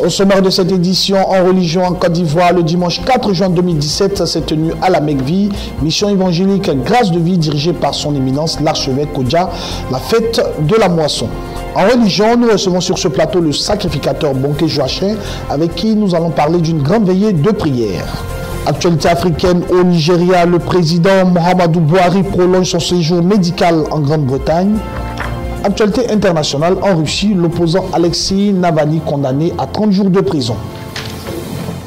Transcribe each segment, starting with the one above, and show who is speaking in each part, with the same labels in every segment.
Speaker 1: Au sommaire de cette édition, en religion en Côte d'Ivoire, le dimanche 4 juin 2017, ça s'est tenu à la Mecque-Vie, mission évangélique Grâce de vie dirigée par son éminence l'archevêque Kodja, la fête de la moisson. En religion, nous recevons sur ce plateau le sacrificateur Bonké Joachim, avec qui nous allons parler d'une grande veillée de prière. Actualité africaine au Nigeria, le président Muhammadu Buhari prolonge son séjour médical en Grande-Bretagne. Actualité internationale en Russie, l'opposant Alexei Navalny condamné à 30 jours de prison.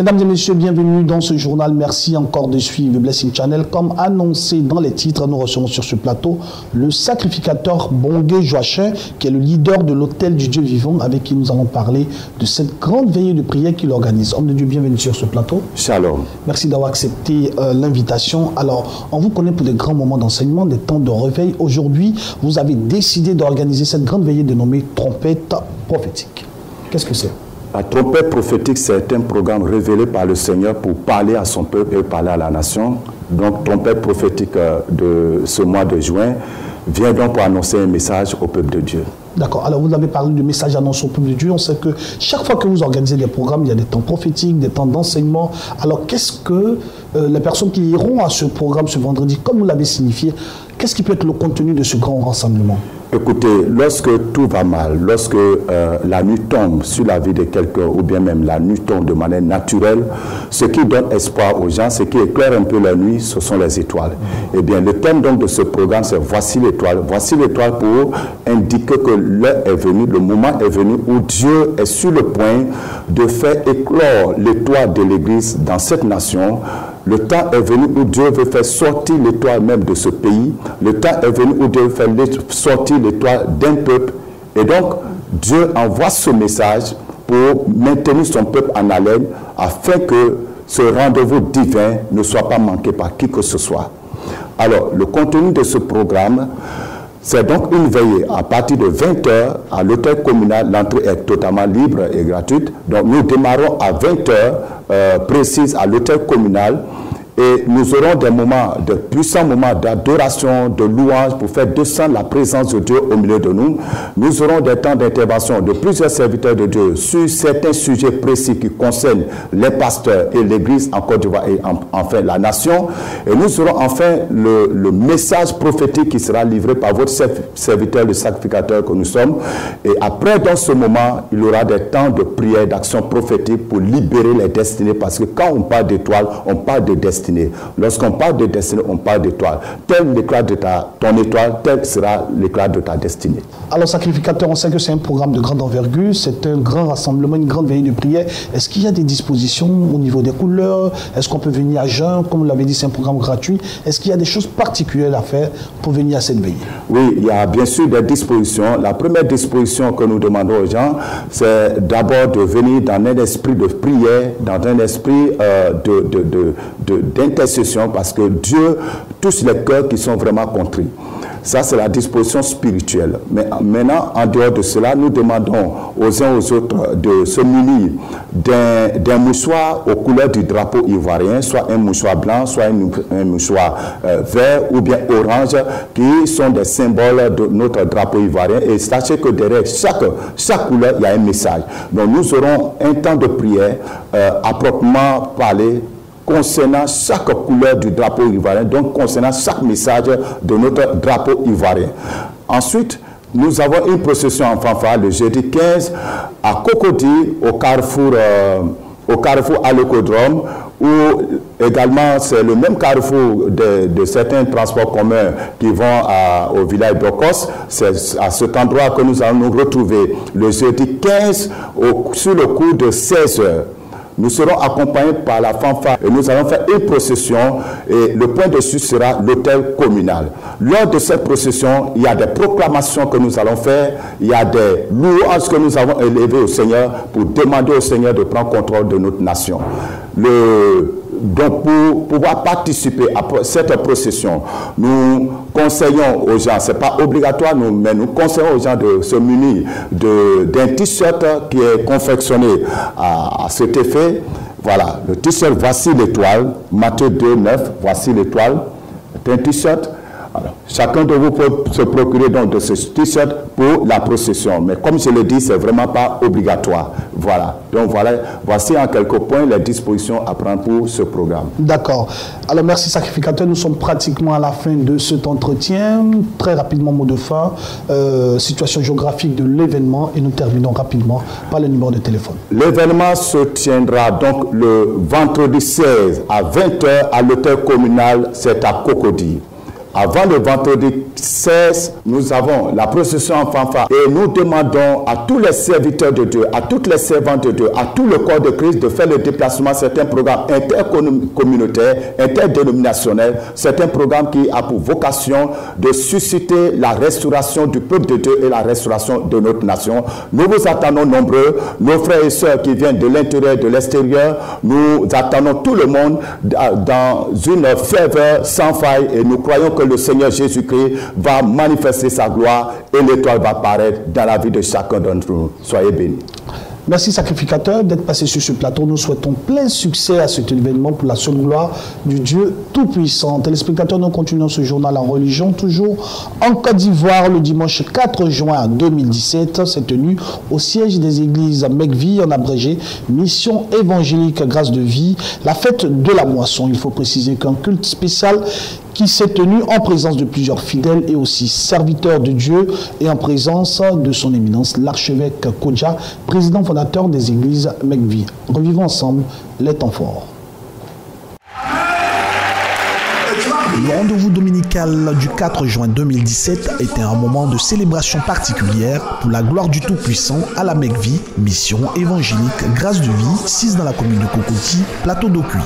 Speaker 1: Mesdames et messieurs, bienvenue dans ce journal. Merci encore de suivre Blessing Channel. Comme annoncé dans les titres, nous recevons sur ce plateau le sacrificateur Bonké Joachim, qui est le leader de l'Hôtel du Dieu vivant, avec qui nous allons parler de cette grande veillée de prière qu'il organise. Homme de Dieu, bienvenue sur ce plateau.
Speaker 2: Shalom.
Speaker 1: Merci d'avoir accepté l'invitation. Alors, on vous connaît pour des grands moments d'enseignement, des temps de réveil. Aujourd'hui, vous avez décidé d'organiser cette grande veillée dénommée Trompette prophétique. Qu'est-ce que c'est ?
Speaker 2: La trompette prophétique, c'est un programme révélé par le Seigneur pour parler à son peuple et parler à la nation. Donc, trompette prophétique de ce mois de juin vient donc pour annoncer un message au peuple de Dieu. D'accord.
Speaker 1: Alors, vous avez parlé de message annoncé au peuple de Dieu. On sait que chaque fois que vous organisez des programmes, il y a des temps prophétiques, des temps d'enseignement. Alors, qu'est-ce que les personnes qui iront à ce programme ce vendredi, comme vous l'avez signifié, qu'est-ce qui peut être le contenu de ce grand rassemblement ?
Speaker 2: Écoutez, lorsque tout va mal, lorsque la nuit tombe sur la vie de quelqu'un, ou bien même la nuit tombe de manière naturelle, ce qui donne espoir aux gens, ce qui éclaire un peu la nuit, ce sont les étoiles. Eh bien, le thème donc de ce programme, c'est Voici l'étoile. Voici l'étoile pour indiquer que l'heure est venue, le moment est venu où Dieu est sur le point de faire éclore l'étoile de l'Église dans cette nation. Le temps est venu où Dieu veut faire sortir l'étoile même de ce pays. Le temps est venu où Dieu veut faire sortir l'étoile d'un peuple. Et donc, Dieu envoie ce message pour maintenir son peuple en haleine afin que ce rendez-vous divin ne soit pas manqué par qui que ce soit. Alors, le contenu de ce programme, c'est donc une veillée à partir de 20h à l'hôtel communal. L'entrée est totalement libre et gratuite. Donc nous démarrons à 20h précises à l'hôtel communal. Et nous aurons des moments, de puissants moments d'adoration, de louange pour faire descendre la présence de Dieu au milieu de nous. Nous aurons des temps d'intervention de plusieurs serviteurs de Dieu sur certains sujets précis qui concernent les pasteurs et l'Église en Côte d'Ivoire et enfin la nation. Et nous aurons enfin le message prophétique qui sera livré par votre serviteur, le sacrificateur que nous sommes. Et après, dans ce moment, il y aura des temps de prière, d'action prophétique pour libérer les destinées. Parce que quand on parle d'étoile, on parle de destinée. Lorsqu'on parle de destinée, on parle d'étoile. Tel l'éclat de ton étoile, tel sera l'éclat de ta destinée.
Speaker 1: Alors, sacrificateur, on sait que c'est un programme de grande envergure, c'est un grand rassemblement, une grande veillée de prière. Est-ce qu'il y a des dispositions au niveau des couleurs? Est-ce qu'on peut venir à jeun? Comme vous l'avez dit, c'est un programme gratuit. Est-ce qu'il y a des choses particulières à faire pour venir à cette veillée?
Speaker 2: Oui, il y a bien sûr des dispositions. La première disposition que nous demandons aux gens, c'est d'abord de venir dans un esprit de prière, dans un esprit d'intercession, parce que Dieu touche les cœurs qui sont vraiment contrits. Ça, c'est la disposition spirituelle. Mais maintenant, en dehors de cela, nous demandons aux uns aux autres de se munir d'un mouchoir aux couleurs du drapeau ivoirien, soit un mouchoir blanc, soit un mouchoir vert ou bien orange, qui sont des symboles de notre drapeau ivoirien. Et sachez que derrière chaque couleur, il y a un message. Donc, nous aurons un temps de prière à proprement parler, concernant chaque couleur du drapeau ivoirien, donc concernant chaque message de notre drapeau ivoirien. Ensuite, nous avons une procession en fanfare le jeudi 15 à Cocody, au carrefour à l'Écodrome, où également c'est le même carrefour de certains transports communs qui vont au village d'Okos. C'est à cet endroit que nous allons nous retrouver le jeudi 15 sur le cours de 16h. Nous serons accompagnés par la fanfare et nous allons faire une procession et le point de chute sera l'hôtel communal. Lors de cette procession, il y a des proclamations que nous allons faire, il y a des louanges que nous avons élevées au Seigneur pour demander au Seigneur de prendre contrôle de notre nation. Donc, pour pouvoir participer à cette procession, nous conseillons aux gens, ce n'est pas obligatoire, mais nous conseillons aux gens de se munir d'un t-shirt qui est confectionné à cet effet. Voilà, le t-shirt Voici l'étoile, Matthieu 2, 9, Voici l'étoile, c'est un t-shirt. Alors, chacun de vous peut se procurer donc de ce t-shirt pour la procession. Mais comme je le dis, c'est vraiment pas obligatoire. Voilà. Donc voilà, voici en quelques points les dispositions à prendre pour ce programme.
Speaker 1: D'accord. Alors merci sacrificateur, nous sommes pratiquement à la fin de cet entretien. Très rapidement, mot de fin, situation géographique de l'événement et nous terminons rapidement par le numéro de téléphone. L'événement se tiendra donc le vendredi 16 à 20h à l'hôtel communal, c'est à Cocody. Avant le vendredi 16, nous avons la procession en fanfare et nous demandons à tous les serviteurs de Dieu, à toutes les servantes de Dieu, à tout le corps de Christ de faire le déplacement. C'est un programme intercommunautaire, interdénominationnel. C'est un programme qui a pour vocation de susciter la restauration du peuple de Dieu et la restauration de notre nation. Nous vous attendons nombreux, nos frères et sœurs qui viennent de l'intérieur et de l'extérieur. Nous attendons tout le monde dans une ferveur sans faille et nous croyons que le Seigneur Jésus-Christ va manifester sa gloire et l'étoile va apparaître dans la vie de chacun d'entre nous. Soyez bénis. Merci sacrificateur d'être passé sur ce plateau. Nous souhaitons plein succès à cet événement pour la seule gloire du Dieu Tout-Puissant. Téléspectateurs, nous continuons ce journal en religion, toujours en Côte d'Ivoire, le dimanche 4 juin 2017. C'est tenu au siège des églises Mekvi, en abrégé, Mission évangélique Grâce de Vie, la fête de la moisson. Il faut préciser qu'un culte spécial qui s'est tenu en présence de plusieurs fidèles et aussi serviteurs de Dieu et en présence de son éminence, l'archevêque Kodja, président fondateur des églises Mekvi. Revivons ensemble les temps forts. Le rendez-vous dominical du 4 juin 2017 était un moment de célébration particulière pour la gloire du Tout-Puissant à la Mekvi, mission évangélique Grâce de Vie, 6 dans la commune de Cocody, plateau d'Ocuy.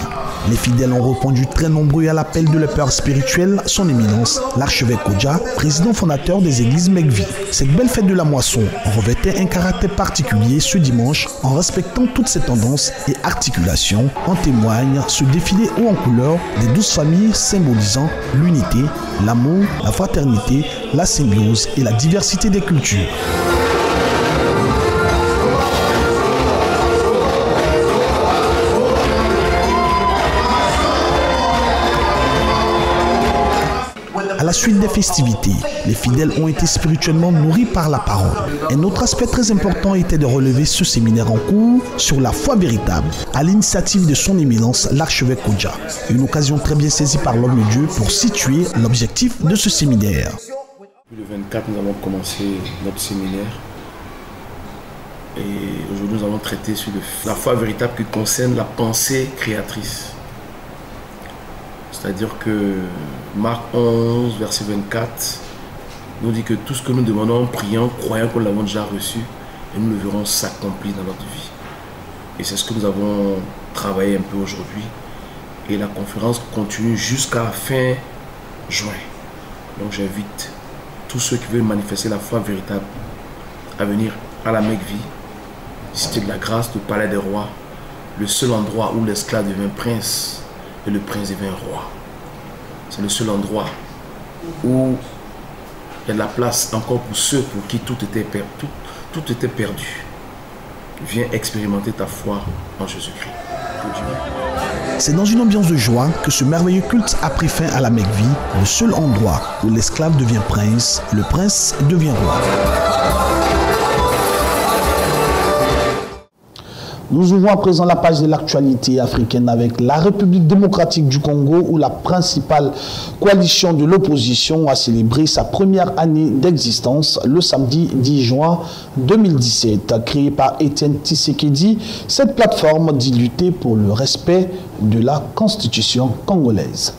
Speaker 1: Les fidèles ont répondu très nombreux à l'appel de leur père spirituel, son éminence, l'archevêque Kodja, président fondateur des églises Mekvi. Cette belle fête de la moisson revêtait un caractère particulier ce dimanche en respectant toutes ses tendances et articulations. En témoigne ce défilé haut en couleur des 12 familles symbolisant l'unité, l'amour, la fraternité, la symbiose et la diversité des cultures. À la suite des festivités, les fidèles ont été spirituellement nourris par la parole. Un autre aspect très important était de relever ce séminaire en cours sur la foi véritable, à l'initiative de son éminence, l'archevêque Kodja. Une occasion très bien saisie par l'homme de Dieu pour situer l'objectif de ce séminaire.
Speaker 3: Le 24, nous avons commencé notre séminaire. Et aujourd'hui, nous allons traiter sur la foi véritable qui concerne la pensée créatrice. C'est-à-dire que Marc 11, verset 24, nous dit que tout ce que nous demandons en priant, croyant que nous l'avons déjà reçu, et nous le verrons s'accomplir dans notre vie. Et c'est ce que nous avons travaillé un peu aujourd'hui. Et la conférence continue jusqu'à fin juin. Donc j'invite tous ceux qui veulent manifester la foi véritable à venir à la Mekvi, Cité de la Grâce, le Palais des Rois, le seul endroit où l'esclave devient prince et le prince devient roi. C'est le seul endroit où il y a de la place encore pour ceux pour qui tout était perdu. Viens expérimenter ta foi en Jésus-Christ.
Speaker 1: C'est dans une ambiance de joie que ce merveilleux culte a pris fin à la Mekvi, le seul endroit où l'esclave devient prince, le prince devient roi. Nous ouvrons à présent la page de l'actualité africaine avec la République démocratique du Congo où la principale coalition de l'opposition a célébré sa première année d'existence le samedi 10 juin 2017. Créée par Étienne Tshisekedi, cette plateforme dit lutter pour le respect de la Constitution congolaise.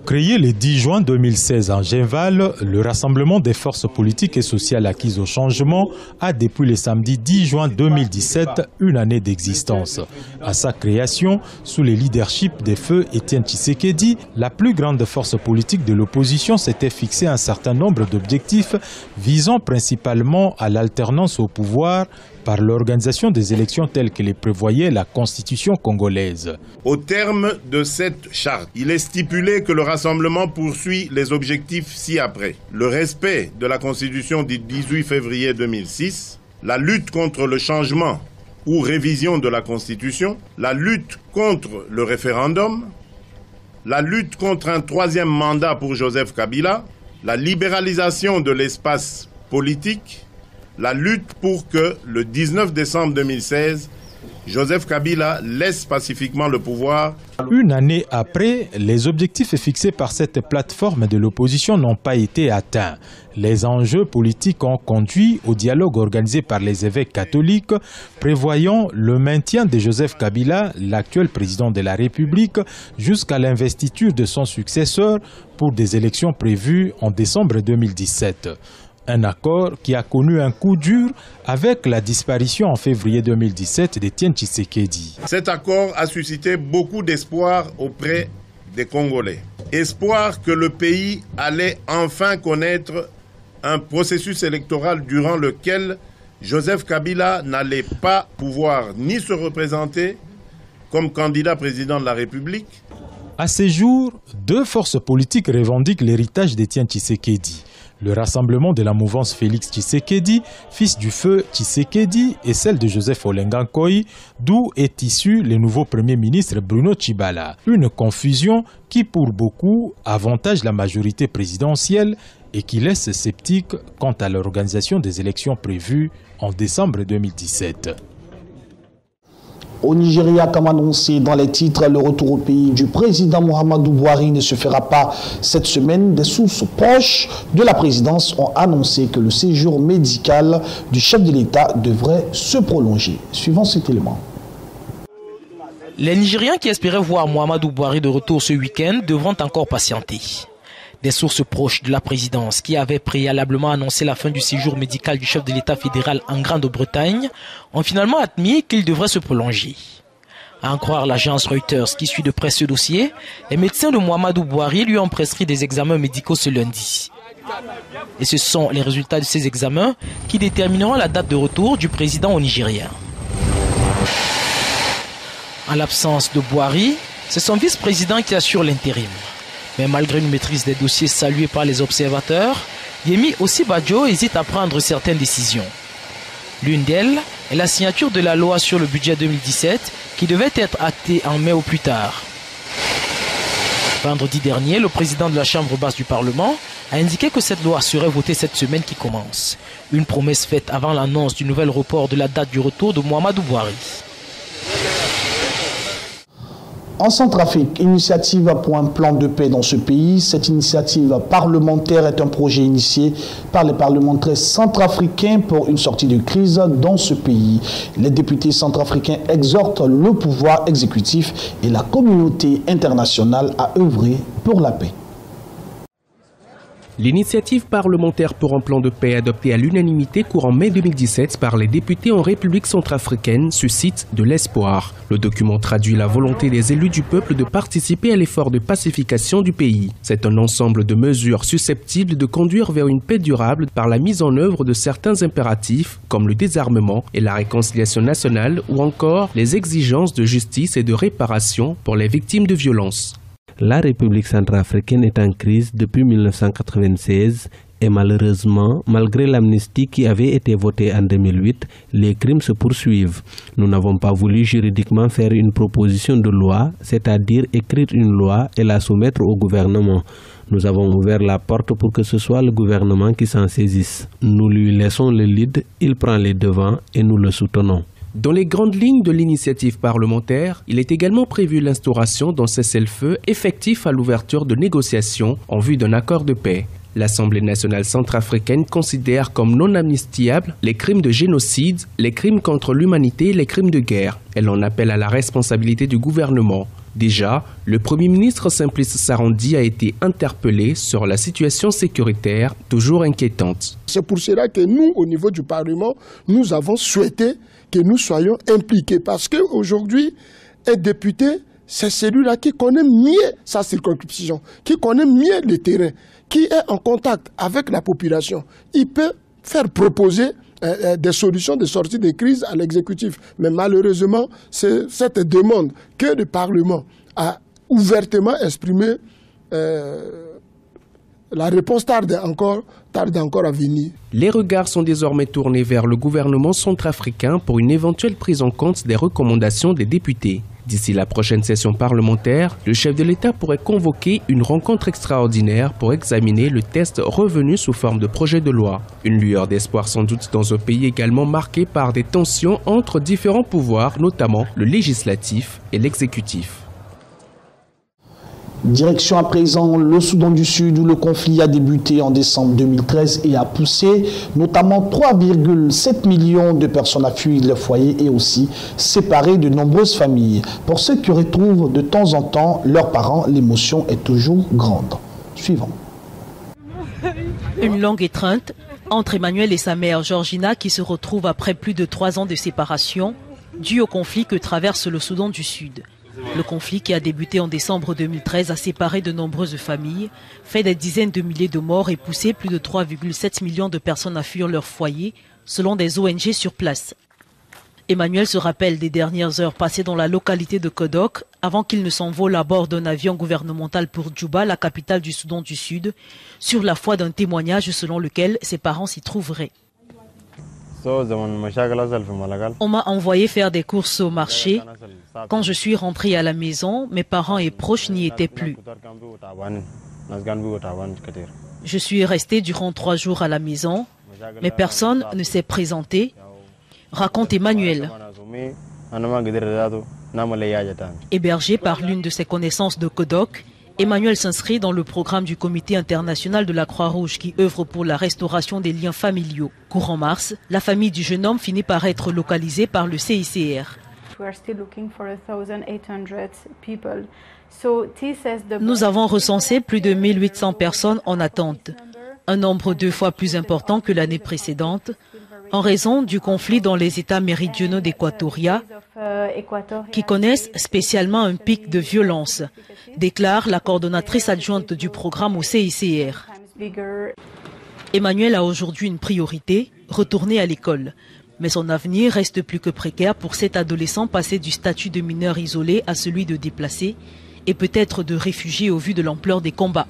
Speaker 4: Créé le 10 juin 2016 en Genval, le Rassemblement des forces politiques et sociales acquises au changement a depuis le samedi 10 juin 2017 une année d'existence. À sa création, sous le leadership des feux Étienne Tshisekedi, la plus grande force politique de l'opposition s'était fixé un certain nombre d'objectifs visant principalement à l'alternance au pouvoir par l'organisation des élections telles que les prévoyait la Constitution congolaise.
Speaker 5: Au terme de cette charte, il est stipulé que le Rassemblement poursuit les objectifs ci-après. Le respect de la Constitution du 18 février 2006, la lutte contre le changement ou révision de la Constitution, la lutte contre le référendum, la lutte contre un troisième mandat pour Joseph Kabila, la libéralisation de l'espace politique, la lutte pour que le 19 décembre 2016, Joseph Kabila laisse pacifiquement le pouvoir.
Speaker 4: Une année après, les objectifs fixés par cette plateforme de l'opposition n'ont pas été atteints. Les enjeux politiques ont conduit au dialogue organisé par les évêques catholiques, prévoyant le maintien de Joseph Kabila, l'actuel président de la République, jusqu'à l'investiture de son successeur pour des élections prévues en décembre 2017. Un accord qui a connu un coup dur avec la disparition en février 2017 d'Étienne Tshisekedi.
Speaker 5: Cet accord a suscité beaucoup d'espoir auprès des Congolais. Espoir que le pays allait enfin connaître un processus électoral durant lequel Joseph Kabila n'allait pas pouvoir ni se représenter comme candidat président de la République.
Speaker 4: À ces jours, deux forces politiques revendiquent l'héritage d'Étienne Tshisekedi. Le rassemblement de la mouvance Félix Tshisekedi, fils du feu Tshisekedi, et celle de Joseph Olenga Nkoyi, d'où est issu le nouveau Premier ministre Bruno Tshibala. Une confusion qui, pour beaucoup, avantage la majorité présidentielle et qui laisse sceptique quant à l'organisation des élections prévues en décembre 2017.
Speaker 1: Au Nigeria, comme annoncé dans les titres, le retour au pays du président Muhammadu Buhari ne se fera pas cette semaine. Des sources proches de la présidence ont annoncé que le séjour médical du chef de l'État devrait se prolonger. Suivant cet élément.
Speaker 6: Les Nigériens qui espéraient voir Muhammadu Buhari de retour ce week-end devront encore patienter. Des sources proches de la présidence qui avaient préalablement annoncé la fin du séjour médical du chef de l'État fédéral en Grande-Bretagne ont finalement admis qu'il devrait se prolonger. À en croire l'agence Reuters qui suit de près ce dossier, les médecins de Muhammadu Buhari lui ont prescrit des examens médicaux ce lundi. Et ce sont les résultats de ces examens qui détermineront la date de retour du président au Nigeria. En l'absence de Buhari, c'est son vice-président qui assure l'intérim. Mais malgré une maîtrise des dossiers saluée par les observateurs, Yemi Osibajo hésite à prendre certaines décisions. L'une d'elles est la signature de la loi sur le budget 2017 qui devait être actée en mai au plus tard. Vendredi dernier, le président de la Chambre basse du Parlement a indiqué que cette loi serait votée cette semaine qui commence. Une promesse faite avant l'annonce du nouvel report de la date du retour de Muhammadu Buhari.
Speaker 1: En Centrafrique, initiative pour un plan de paix dans ce pays. Cette initiative parlementaire est un projet initié par les parlementaires centrafricains pour une sortie de crise dans ce pays. Les députés centrafricains exhortent le pouvoir exécutif et la communauté internationale à œuvrer pour la paix.
Speaker 7: L'initiative parlementaire pour un plan de paix adoptée à l'unanimité courant mai 2017 par les députés en République centrafricaine suscite de l'espoir. Le document traduit la volonté des élus du peuple de participer à l'effort de pacification du pays. C'est un ensemble de mesures susceptibles de conduire vers une paix durable par la mise en œuvre de certains impératifs comme le désarmement et la réconciliation nationale ou encore les exigences de justice et de réparation pour les victimes de violences.
Speaker 8: La République centrafricaine est en crise depuis 1996 et malheureusement, malgré l'amnistie qui avait été votée en 2008, les crimes se poursuivent. Nous n'avons pas voulu juridiquement faire une proposition de loi, c'est-à-dire écrire une loi et la soumettre au gouvernement. Nous avons ouvert la porte pour que ce soit le gouvernement qui s'en saisisse. Nous lui laissons le lead, il prend les devants et nous le soutenons.
Speaker 7: Dans les grandes lignes de l'initiative parlementaire, il est également prévu l'instauration d'un cessez-le-feu effectif à l'ouverture de négociations en vue d'un accord de paix. L'Assemblée nationale centrafricaine considère comme non amnistiables les crimes de génocide, les crimes contre l'humanité et les crimes de guerre. Elle en appelle à la responsabilité du gouvernement. Déjà, le Premier ministre Simplice Sarandi a été interpellé sur la situation sécuritaire toujours inquiétante.
Speaker 9: C'est pour cela que nous, au niveau du Parlement, nous avons souhaité que nous soyons impliqués. Parce qu'aujourd'hui, un député, c'est celui-là qui connaît mieux sa circonscription, qui connaît mieux le terrain, qui est en contact avec la population. Il peut faire proposer des solutions de sortie de crise à l'exécutif. Mais malheureusement, c'est cette demande que le Parlement a ouvertement exprimée. La réponse tarde encore à venir.
Speaker 7: Les regards sont désormais tournés vers le gouvernement centrafricain pour une éventuelle prise en compte des recommandations des députés. D'ici la prochaine session parlementaire, le chef de l'État pourrait convoquer une rencontre extraordinaire pour examiner le test revenu sous forme de projet de loi. Une lueur d'espoir sans doute dans un pays également marqué par des tensions entre différents pouvoirs, notamment le législatif et l'exécutif.
Speaker 1: Direction à présent le Soudan du Sud où le conflit a débuté en décembre 2013 et a poussé notamment 3,7 millions de personnes à fuir leur foyer et aussi séparer de nombreuses familles. Pour ceux qui retrouvent de temps en temps leurs parents, l'émotion est toujours grande. Suivant.
Speaker 10: Une longue étreinte entre Emmanuel et sa mère Georgina qui se retrouvent après plus de 3 ans de séparation dû au conflit que traverse le Soudan du Sud. Le conflit qui a débuté en décembre 2013 a séparé de nombreuses familles, fait des dizaines de milliers de morts et poussé plus de 3,7 millions de personnes à fuir leur foyer, selon des ONG sur place. Emmanuel se rappelle des dernières heures passées dans la localité de Kodok avant qu'il ne s'envole à bord d'un avion gouvernemental pour Djouba, la capitale du Soudan du Sud, sur la foi d'un témoignage selon lequel ses parents s'y trouveraient. On m'a envoyé faire des courses au marché. Quand je suis rentré à la maison, mes parents et proches n'y étaient plus. Je suis resté durant 3 jours à la maison, mais personne ne s'est présenté, raconte Emmanuel. Hébergé par l'une de ses connaissances de Kodok, Emmanuel s'inscrit dans le programme du Comité international de la Croix-Rouge qui œuvre pour la restauration des liens familiaux. Courant mars, la famille du jeune homme finit par être localisée par le CICR. Nous avons recensé plus de 1800 personnes en attente, un nombre 2 fois plus important que l'année précédente, en raison du conflit dans les États méridionaux d'Équatoria, qui connaissent spécialement un pic de violence, déclare la coordonnatrice adjointe du programme au CICR. Emmanuel a aujourd'hui une priorité, retourner à l'école. Mais son avenir reste plus que précaire pour cet adolescent passé du statut de mineur isolé à celui de déplacé et peut-être de réfugié au vu de l'ampleur des combats.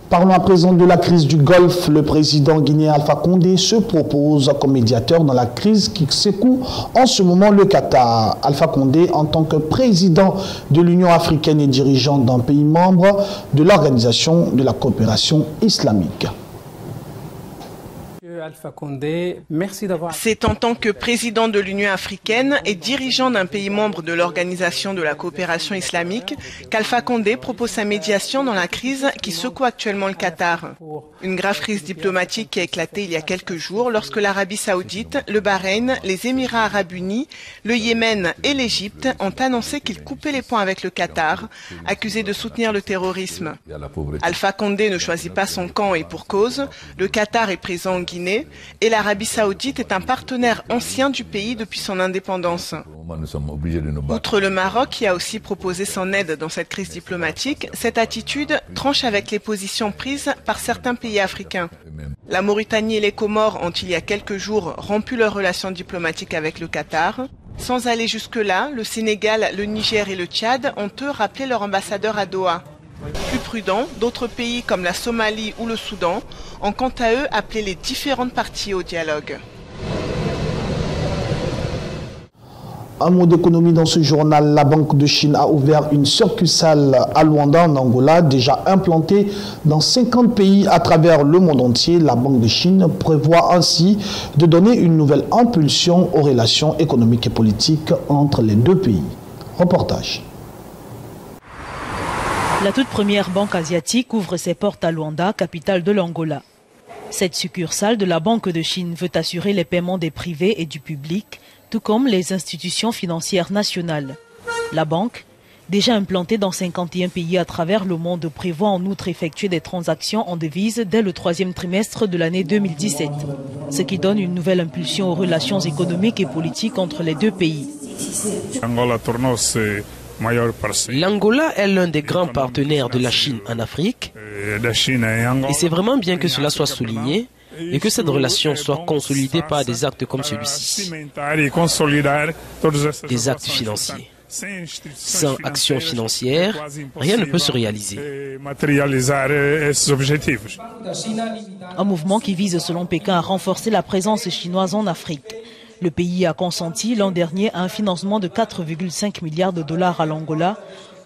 Speaker 1: Parlons à présent de la crise du Golfe. Le président guinéen Alpha Condé se propose comme médiateur dans la crise qui secoue en ce moment le Qatar. Alpha Condé, en tant que président de l'Union africaine et dirigeant d'un pays membre de l'Organisation de la coopération islamique.
Speaker 11: C'est en tant que président de l'Union africaine et dirigeant d'un pays membre de l'Organisation de la coopération islamique qu'Alpha Condé propose sa médiation dans la crise qui secoue actuellement le Qatar. Une grave crise diplomatique qui a éclaté il y a quelques jours lorsque l'Arabie saoudite, le Bahreïn, les Émirats arabes unis, le Yémen et l'Égypte ont annoncé qu'ils coupaient les ponts avec le Qatar, accusé de soutenir le terrorisme. Alpha Condé ne choisit pas son camp et pour cause, le Qatar est présent en Guinée et l'Arabie saoudite est un partenaire ancien du pays depuis son indépendance. Outre le Maroc qui a aussi proposé son aide dans cette crise diplomatique, cette attitude tranche avec les positions prises par certains pays africains. La Mauritanie et les Comores ont il y a quelques jours rompu leurs relations diplomatiques avec le Qatar. Sans aller jusque-là, le Sénégal, le Niger et le Tchad ont eux rappelé leur ambassadeur à Doha. Plus prudents, d'autres pays comme la Somalie ou le Soudan ont quant à eux appelé les différentes parties au dialogue.
Speaker 1: Un mot d'économie dans ce journal. La Banque de Chine a ouvert une succursale à Luanda en Angola, déjà implantée dans 50 pays à travers le monde entier. La Banque de Chine prévoit ainsi de donner une nouvelle impulsion aux relations économiques et politiques entre les deux pays. Reportage.
Speaker 10: La toute première banque asiatique ouvre ses portes à Luanda, capitale de l'Angola. Cette succursale de la Banque de Chine veut assurer les paiements des privés et du public, tout comme les institutions financières nationales. La banque, déjà implantée dans 51 pays à travers le monde, prévoit en outre effectuer des transactions en devises dès le 3e trimestre de l'année 2017, ce qui donne une nouvelle impulsion aux relations économiques et politiques entre les deux pays.
Speaker 12: L'Angola est l'un des grands partenaires de la Chine en Afrique et c'est vraiment bien que cela soit souligné et que cette relation soit consolidée par des actes comme celui-ci, des actes financiers. Sans action financière, rien ne peut se réaliser.
Speaker 10: Un mouvement qui vise selon Pékin à renforcer la présence chinoise en Afrique. Le pays a consenti l'an dernier un financement de 4,5 milliards de dollars à l'Angola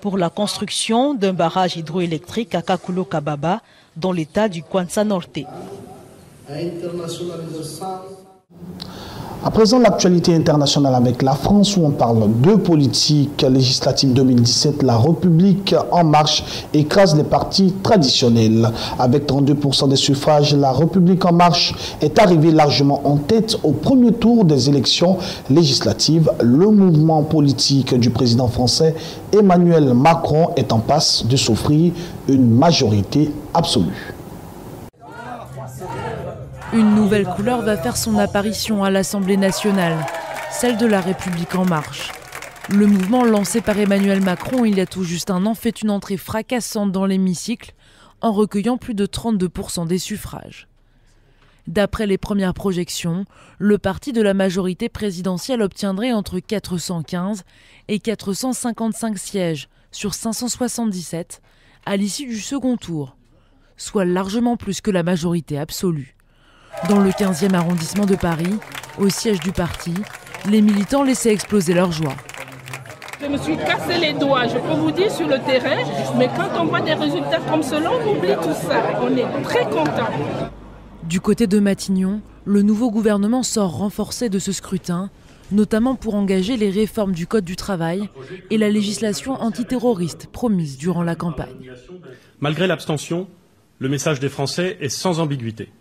Speaker 10: pour la construction d'un barrage hydroélectrique à Kakulo-Kababa dans l'état du Kwanza Norte.
Speaker 1: À présent, l'actualité internationale avec la France où on parle de politique législative 2017. La République en marche écrase les partis traditionnels. Avec 32% des suffrages, la République en marche est arrivée largement en tête au premier tour des élections législatives. Le mouvement politique du président français Emmanuel Macron est en passe de s'offrir une majorité absolue.
Speaker 13: Une nouvelle couleur va faire son apparition à l'Assemblée nationale, celle de la République en marche. Le mouvement lancé par Emmanuel Macron il y a tout juste un an fait une entrée fracassante dans l'hémicycle en recueillant plus de 32% des suffrages. D'après les premières projections, le parti de la majorité présidentielle obtiendrait entre 415 et 455 sièges sur 577 à l'issue du second tour, soit largement plus que la majorité absolue. Dans le 15e arrondissement de Paris, au siège du parti, les militants laissaient exploser leur joie.
Speaker 14: Je me suis cassé les doigts, je peux vous dire, sur le terrain, mais quand on voit des résultats comme cela, on oublie tout ça. On est très contents.
Speaker 13: Du côté de Matignon, le nouveau gouvernement sort renforcé de ce scrutin, notamment pour engager les réformes du Code du travail et la législation antiterroriste promise durant la campagne.
Speaker 15: Malgré l'abstention, le message des Français est sans ambiguïté.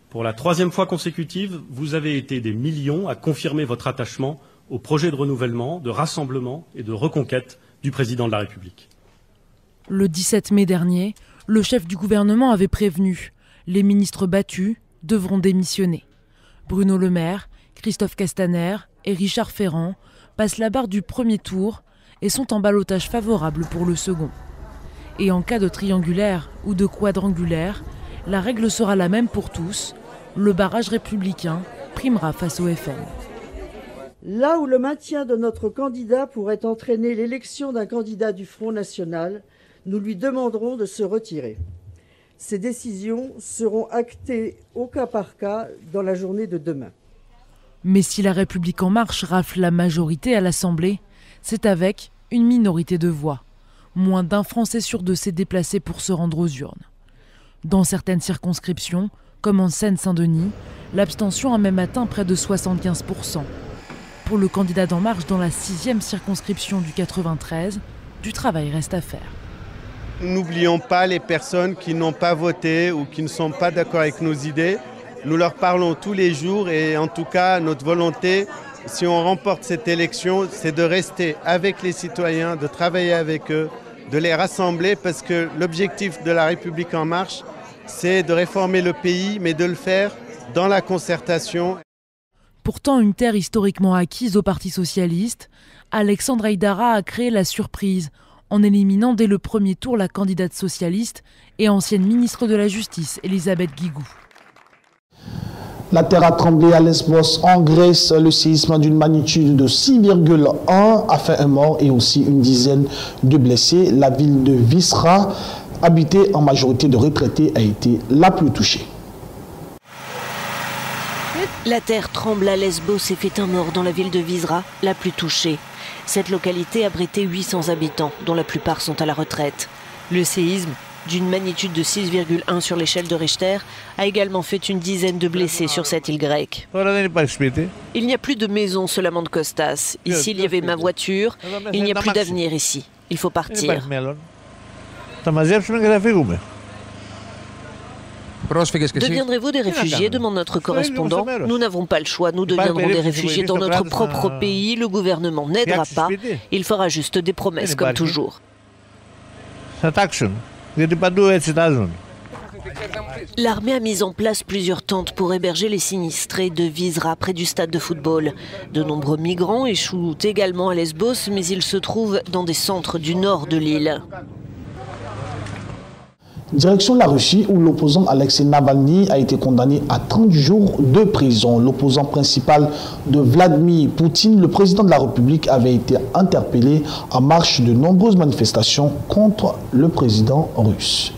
Speaker 15: Pour la troisième fois consécutive, vous avez été des millions à confirmer votre attachement au projet de renouvellement, de rassemblement et de reconquête du président de la République.
Speaker 13: Le 17 mai dernier, le chef du gouvernement avait prévenu « Les ministres battus devront démissionner ». Bruno Le Maire, Christophe Castaner et Richard Ferrand passent la barre du premier tour et sont en ballottage favorable pour le second. Et en cas de triangulaire ou de quadrangulaire, la règle sera la même pour tous. Le barrage républicain primera face au FN.
Speaker 16: Là où le maintien de notre candidat pourrait entraîner l'élection d'un candidat du Front National, nous lui demanderons de se retirer. Ces décisions seront actées au cas par cas dans la journée de demain.
Speaker 13: Mais si la République en marche rafle la majorité à l'Assemblée, c'est avec une minorité de voix. Moins d'un Français sur deux s'est déplacé pour se rendre aux urnes. Dans certaines circonscriptions, comme en Seine-Saint-Denis, l'abstention a même atteint près de 75%. Pour le candidat d'En Marche dans la 6e circonscription du 93, du travail reste à faire.
Speaker 17: N'oublions pas les personnes qui n'ont pas voté ou qui ne sont pas d'accord avec nos idées. Nous leur parlons tous les jours et en tout cas, notre volonté, si on remporte cette élection, c'est de rester avec les citoyens, de travailler avec eux, de les rassembler parce que l'objectif de la République en marche, c'est de réformer le pays, mais de le faire dans la concertation.
Speaker 13: Pourtant, une terre historiquement acquise au Parti socialiste, Alexandre Aïdara a créé la surprise en éliminant dès le premier tour la candidate socialiste et ancienne ministre de la Justice, Elisabeth Guigou.
Speaker 1: La terre a tremblé à Lesbos, en Grèce. Le séisme d'une magnitude de 6,1 a fait un mort et aussi une dizaine de blessés. La ville de Visra, habitée en majorité de retraités, a été la plus touchée.
Speaker 18: La terre tremble à Lesbos et fait un mort dans la ville de Visra, la plus touchée. Cette localité abritait 800 habitants, dont la plupart sont à la retraite. Le séisme, d'une magnitude de 6,1 sur l'échelle de Richter, a également fait une dizaine de blessés sur cette île grecque. Il n'y a plus de maison, se lamente Costas. Ici, il y avait ma voiture. Il n'y a plus d'avenir ici. Il faut partir. Deviendrez-vous des réfugiés, demande notre correspondant. Nous n'avons pas le choix, nous deviendrons des réfugiés dans notre propre pays. Le gouvernement n'aidera pas, il fera juste des promesses comme toujours. L'armée a mis en place plusieurs tentes pour héberger les sinistrés de Visra, près du stade de football. De nombreux migrants échouent également à Lesbos, mais ils se trouvent dans des centres du nord de l'île.
Speaker 1: Direction la Russie où l'opposant Alexei Navalny a été condamné à 30 jours de prison. L'opposant principal de Vladimir Poutine, le président de la République, avait été interpellé en marge de nombreuses manifestations contre le président russe.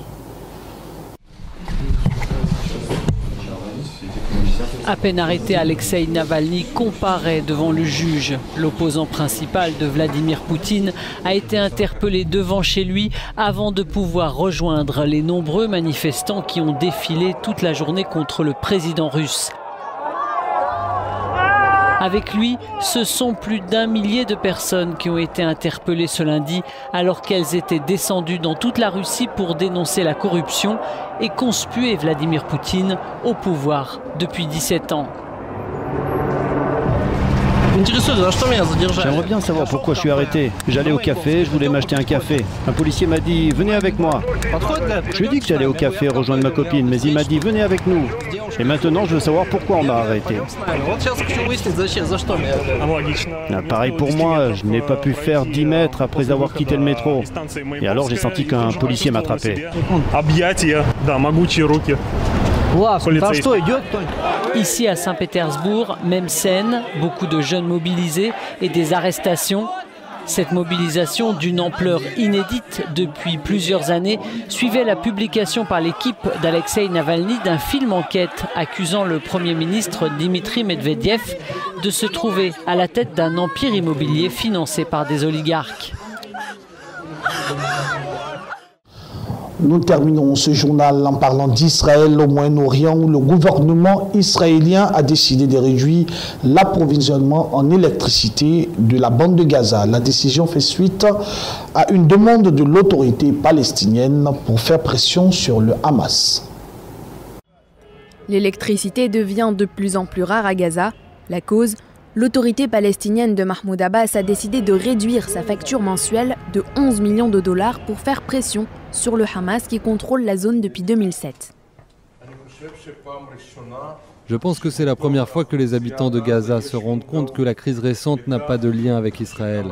Speaker 19: À peine arrêté, Alexeï Navalny comparaît devant le juge. L'opposant principal de Vladimir Poutine a été interpellé devant chez lui avant de pouvoir rejoindre les nombreux manifestants qui ont défilé toute la journée contre le président russe. Avec lui, ce sont plus d'1 millier de personnes qui ont été interpellées ce lundi alors qu'elles étaient descendues dans toute la Russie pour dénoncer la corruption et conspuer Vladimir Poutine au pouvoir depuis 17 ans.
Speaker 20: J'aimerais bien savoir pourquoi je suis arrêté. J'allais au café, je voulais m'acheter un café. Un policier m'a dit « Venez avec moi ». Je lui ai dit que j'allais au café rejoindre ma copine, mais il m'a dit « Venez avec nous ». Et maintenant, je veux savoir pourquoi on m'a arrêté. Pareil pour moi, je n'ai pas pu faire 10 mètres après avoir quitté le métro. Et alors, j'ai senti qu'un policier m'attrapait.
Speaker 19: Ici à Saint-Pétersbourg, même scène, beaucoup de jeunes mobilisés et des arrestations. Cette mobilisation d'une ampleur inédite depuis plusieurs années suivait la publication par l'équipe d'Alexeï Navalny d'un film enquête accusant le Premier ministre Dimitri Medvedev de se trouver à la tête d'un empire immobilier financé par des oligarques.
Speaker 1: Nous terminons ce journal en parlant d'Israël au Moyen-Orient où le gouvernement israélien a décidé de réduire l'approvisionnement en électricité de la bande de Gaza. La décision fait suite à une demande de l'autorité palestinienne pour faire pression sur le Hamas.
Speaker 21: L'électricité devient de plus en plus rare à Gaza. La cause ? L'autorité palestinienne de Mahmoud Abbas a décidé de réduire sa facture mensuelle de 11 millions de dollars pour faire pression sur le Hamas qui contrôle la zone depuis 2007.
Speaker 22: Je pense que c'est la première fois que les habitants de Gaza se rendent compte que la crise récente n'a pas de lien avec Israël.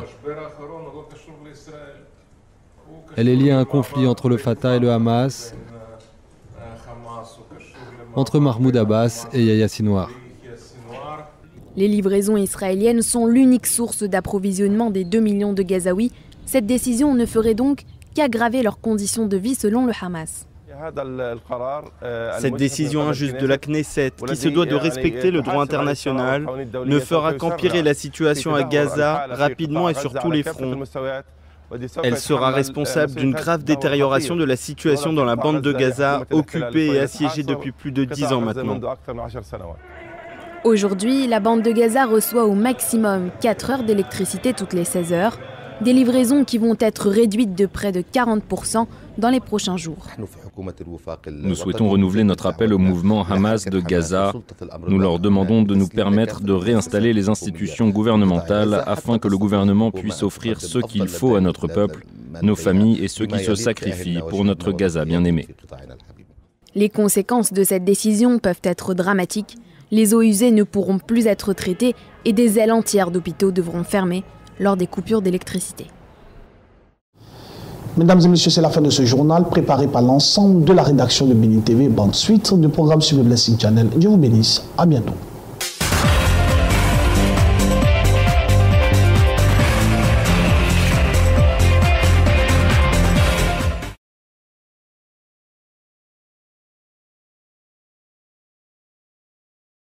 Speaker 22: Elle est liée à un conflit entre le Fatah et le Hamas, entre Mahmoud Abbas et Yahya Sinwar.
Speaker 21: Les livraisons israéliennes sont l'unique source d'approvisionnement des 2 millions de Gazaouis. Cette décision ne ferait donc qu'aggraver leurs conditions de vie selon le Hamas.
Speaker 23: Cette décision injuste de la Knesset, qui se doit de respecter le droit international, ne fera qu'empirer la situation à Gaza rapidement et sur tous les fronts. Elle sera responsable d'une grave détérioration de la situation dans la bande de Gaza, occupée et assiégée depuis plus de 10 ans maintenant.
Speaker 21: Aujourd'hui, la bande de Gaza reçoit au maximum 4 heures d'électricité toutes les 16 heures, des livraisons qui vont être réduites de près de 40% dans les prochains jours.
Speaker 24: Nous souhaitons renouveler notre appel au mouvement Hamas de Gaza. Nous leur demandons de nous permettre de réinstaller les institutions gouvernementales afin que le gouvernement puisse offrir ce qu'il faut à notre peuple, nos familles et ceux qui se sacrifient pour notre Gaza bien-aimé.
Speaker 21: Les conséquences de cette décision peuvent être dramatiques. Les eaux usées ne pourront plus être traitées et des ailes entières d'hôpitaux devront fermer lors des coupures d'électricité.
Speaker 1: Mesdames et messieurs, c'est la fin de ce journal préparé par l'ensemble de la rédaction de Bénin TV. Bonne suite du programme sur le Blessing Channel. Dieu vous bénisse. À bientôt.